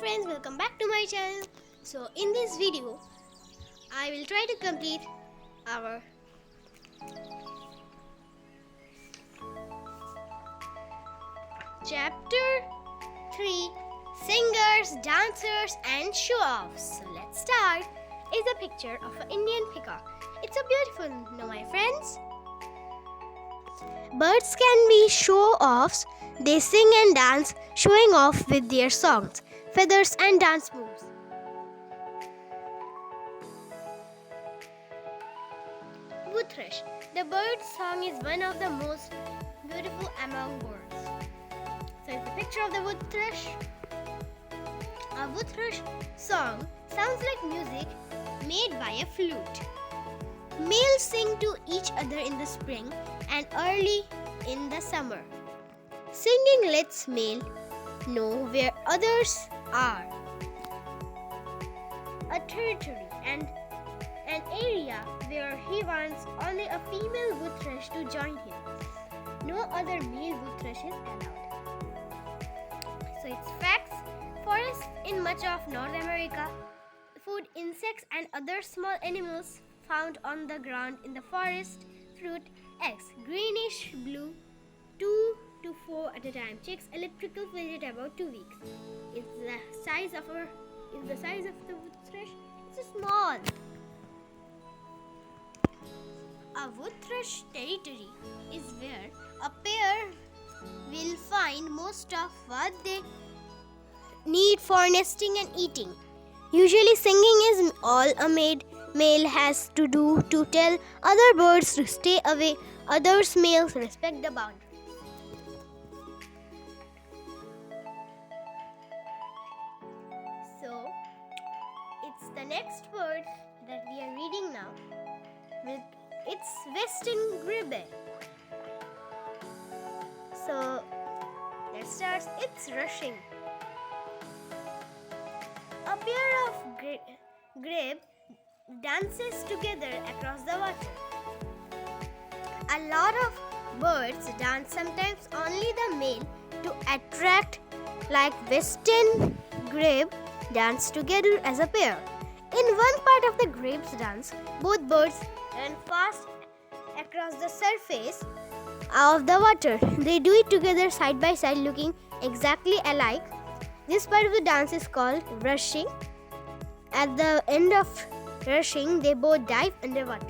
friends, welcome back to my channel. So in this video I will try to complete our chapter 3, singers, dancers and show-offs. So let's start. Is a picture of an Indian peacock. It's a beautiful, no my friends. Birds can be show-offs. They sing and dance, showing off with their songs, feathers and dance moves. Wood thrush. The bird's song is one of the most beautiful among birds. So it's a picture of the wood thrush. A wood thrush song sounds like music made by a flute. Males sing to each other in the spring and early in the summer. Singing lets male know where others are. A territory and an area where he wants only a female wood thrush to join him. No other male wood thrush is allowed. So it's facts. Forests in much of North America food insects and other small animals found on the ground in the forest. Fruit, eggs, greenish blue, 2 to 4 at a time. Chicks electrical fidget about 2 weeks. Is the size of the wood thrush? It's small. A wood thrush territory is where a pair will find most of what they need for nesting and eating. Usually singing is all a male has to do to tell other birds to stay away. Others males respect the boundary. So it's the next word that we are reading now. It's western grebe. So let's start. It's rushing. A pair of grebe dances together across the water. A lot of birds dance, sometimes only the male, to attract, like western grebe dance together as a pair. In one part of the grebe's dance, both birds run fast across the surface of the water. They do it together side by side, looking exactly alike. This part of the dance is called rushing. At the end of rushing, they both dive underwater.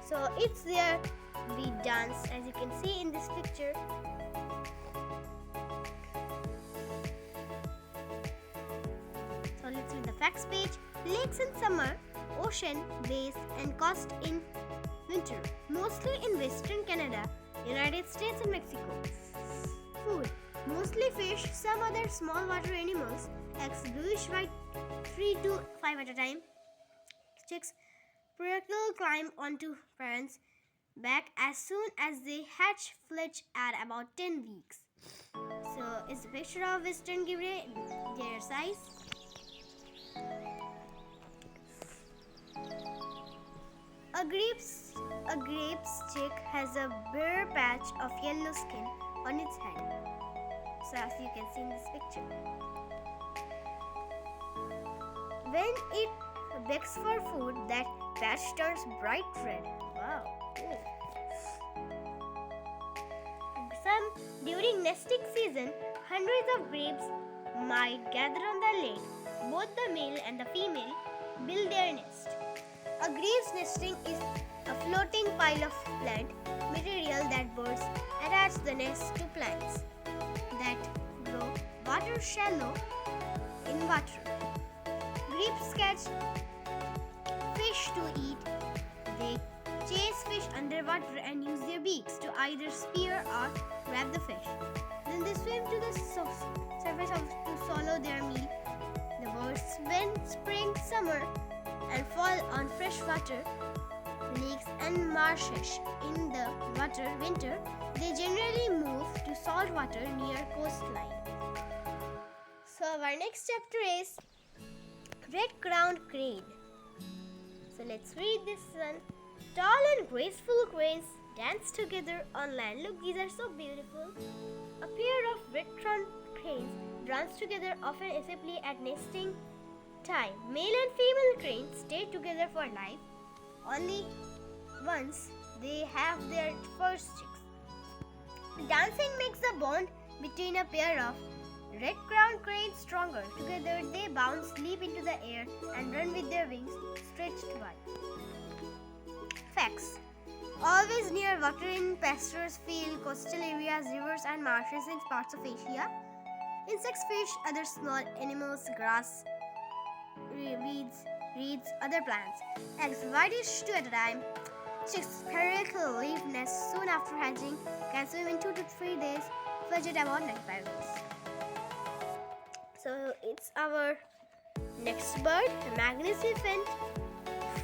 So it's there we dance, as you can see in this picture. So let's read the facts page. Lakes in summer, ocean, bays and coast in winter, mostly in western Canada, United States and Mexico. Food, mostly fish, some other small water animals, eggs bluish white 3 to 5 at a time. Chicks will climb onto parents' back as soon as they hatch, fledge at about 10 weeks. So it's a picture of western grebe, their size. A grape's chick has a bare patch of yellow skin on its head. So as you can see in this picture. When it begs for food, that patch turns bright red. Wow. During nesting season, hundreds of grapes might gather on the lake. Both the male and the female build their nest. A grape's nesting is a floating pile of plant material that birds attach the nest to plants that grow water shallow in water. Grapes catch fish to eat. They chase fish underwater and use their beaks to either spear or grab the fish. Then they swim to the surface to swallow their meal. The birds spend spring, summer and fall on freshwater lakes and marshes. In the winter, they generally move to salt water near coastline. So our next chapter is red-crowned crane. So let's read this one. Tall and graceful cranes dance together on land. Look, these are so beautiful. A pair of red-crowned cranes runs together, often assembly at nesting time. Male and female cranes stay together for life only once they have their first chicks. Dancing makes the bond between a pair of red-crowned cranes stronger. Together they bounce, leap into the air and run with their wings stretched wide. Facts: always near water in pastures, fields, coastal areas, rivers and marshes in parts of Asia. Insects, fish, other small animals, grass, weeds, reeds, other plants. Eggs whitish 2 at a time. Chicks spherical leaf nests soon after hatching, can swim in 2 to 3 days, fledge at about 95 days. So it's our next bird, a magnificent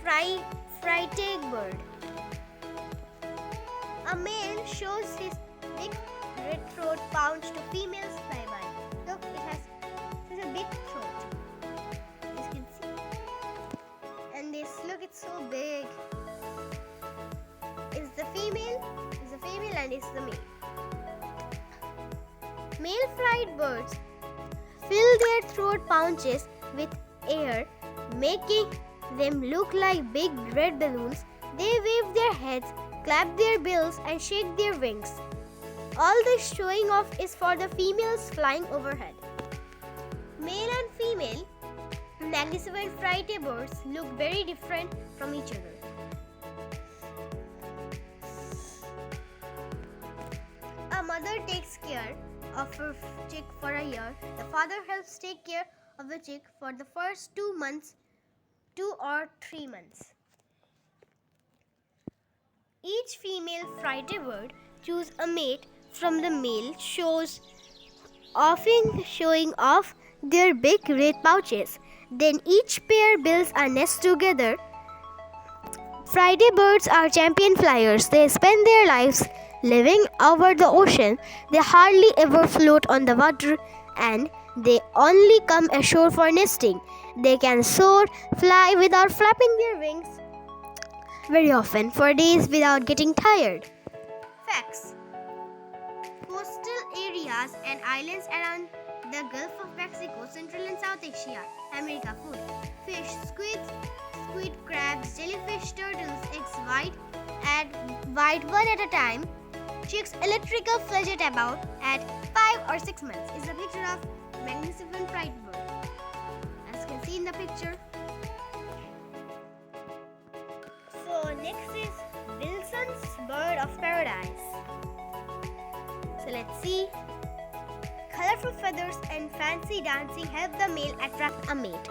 frighteg bird. A male shows his big red throat pouch to females flyby. Look, it has a big throat. As you can see. And look, it's so big. It's the female and it's the male. Male flight birds fill their throat pouches with air, making them look like big red balloons. They wave their heads, clap their bills and shake their wings. All this showing off is for the females flying overhead. Male and female magnificent frighteg birds look very different from each other. A mother takes care of her chick for a year. The father helps take care of the chick for the first 2 or 3 months. Each female frighteg bird chooses a mate from the male, often showing off their big red pouches. Then each pair builds a nest together. Frighteg birds are champion flyers. They spend their lives living over the ocean. They hardly ever float on the water and they only come ashore for nesting. They can soar, fly without flapping their wings very often for days without getting tired. Facts: coastal areas and islands around the Gulf of Mexico, Central and South Asia, America. Food: fish, squid, crabs, jellyfish, turtles. Eggs white 1 at a time. Chicks electrical fledge at about at 5 or 6 months. Is a picture of magnificent frighteg bird. As you can see in the picture. So next is Wilson's bird of paradise. So let's see. Colorful feathers and fancy dancing help the male attract a mate.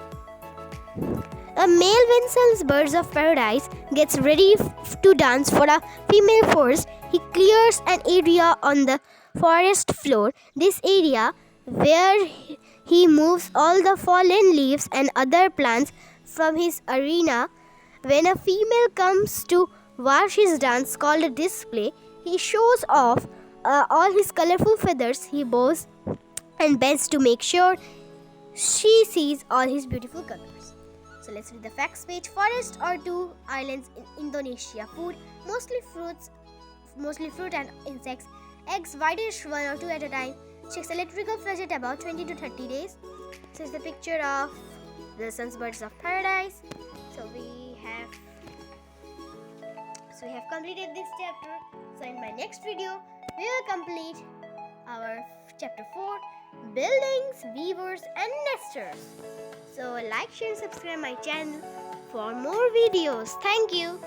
A male Wilson's bird of paradise gets ready to dance for a female first. He clears an area on the forest floor. This area where he moves all the fallen leaves and other plants from his arena. When a female comes to watch his dance, called a display, he shows off all his colorful feathers. He bows and bends to make sure she sees all his beautiful colors. So let's read the facts page. Forest or 2 islands in Indonesia. Food: mostly fruit and insects. Eggs whitish 1 or 2 at a time. Chicks electrical fledge at about 20 to 30 days. This is the picture of Wilson's birds of paradise. So we have completed this chapter. So in my next video, we will complete our chapter 4, buildings, weavers and nesters. So like, share and subscribe my channel for more videos. Thank you.